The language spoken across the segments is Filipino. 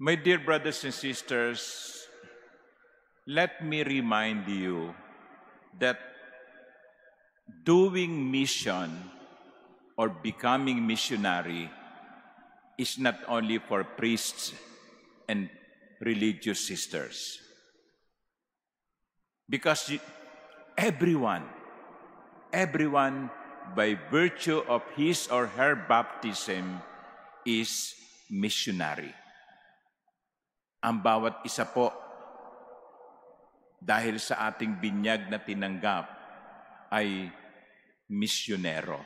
My dear brothers and sisters, let me remind you that doing mission or becoming missionary is not only for priests and religious sisters. Because everyone, by virtue of his or her baptism, is missionary. Ang bawat isa po, dahil sa ating binyag na tinanggap, ay misyonero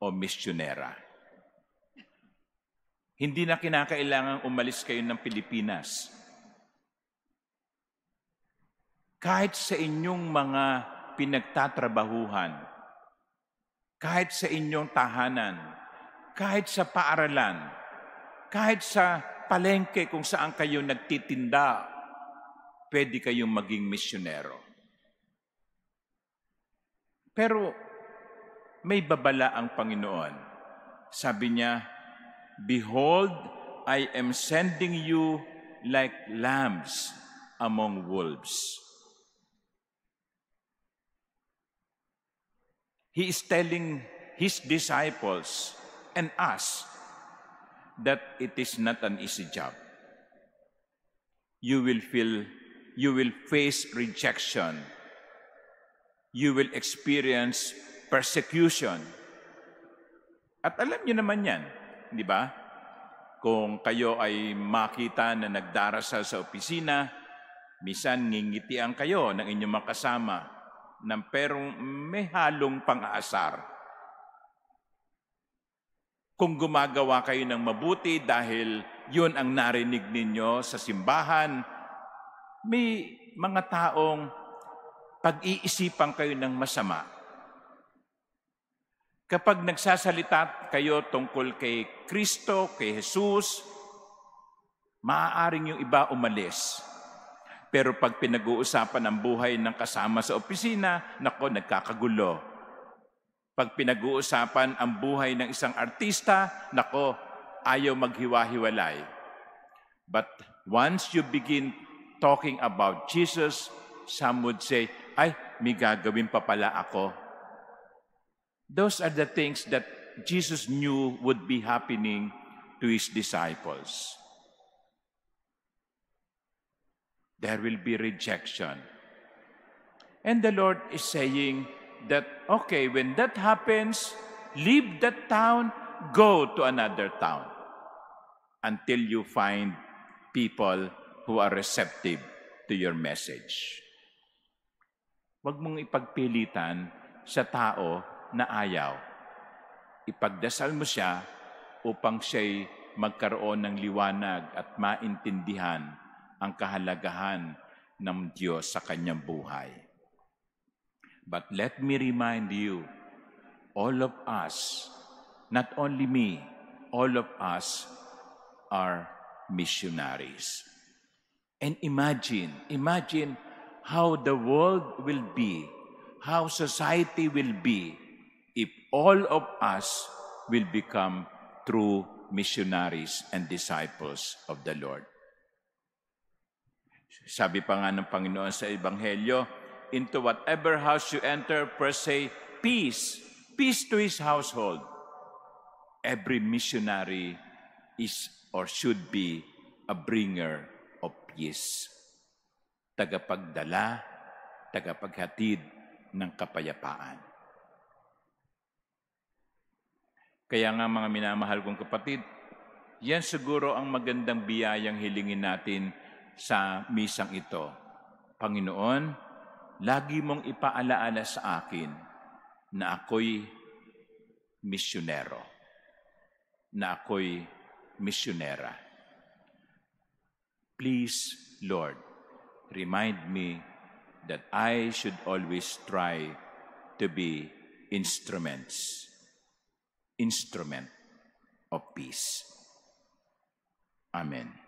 o misyonera. Hindi na kinakailangang umalis kayo ng Pilipinas. Kahit sa inyong mga pinagtatrabahuhan, kahit sa inyong tahanan, kahit sa paaralan, kahit sa palengke kung saan kayo nagtitinda, pwede kayong maging misyonero. Pero may babala ang Panginoon. Sabi niya, "Behold, I am sending you like lambs among wolves." He is telling his disciples and us that it is not an easy job. You will face rejection. You will experience persecution. At alam niyo naman yan, di ba? Kung kayo ay makita na nagdarasal sa opisina, minsan ngingitian kayo ng inyong mga kasama, pero may halong pang-aasar. Kung gumagawa kayo ng mabuti dahil yun ang narinig ninyo sa simbahan, may mga taong pag-iisipan kayo ng masama. Kapag nagsasalita kayo tungkol kay Kristo, kay Jesus, maaaring yung iba umalis. Pero pag pinag-uusapan ang buhay ng kasama sa opisina, nagkakagulo. Pag pinag-uusapan ang buhay ng isang artista, ayaw maghiwa-hiwalay. But once you begin talking about Jesus, some would say, "Ay, may gagawin pa pala ako." Those are the things that Jesus knew would be happening to his disciples. There will be rejection. And the Lord is saying that, okay, when that happens, leave that town, go to another town until you find people who are receptive to your message. Huwag mong ipagpilitan sa tao na ayaw. Ipagdasal mo siya upang siya'y magkaroon ng liwanag at maintindihan ang kahalagahan ng Diyos sa kanyang buhay. But let me remind you, all of us, not only me, all of us are missionaries. And imagine how the world will be, how society will be, if all of us will become true missionaries and disciples of the Lord. Sabi pa nga ng Panginoon sa Ebanghelyo, into whatever house you enter, first say, peace. Peace to his household. Every missionary is or should be a bringer of peace. Tagapagdala, tagapaghatid ng kapayapaan. Kaya nga mga minamahal kong kapatid, yan siguro ang magandang biyayang hilingin natin sa misang ito. Panginoon, lagi mong ipaalaala sa akin na ako'y misyonero, na ako'y misyonera. Please, Lord, remind me that I should always try to be instrument of peace. Amen.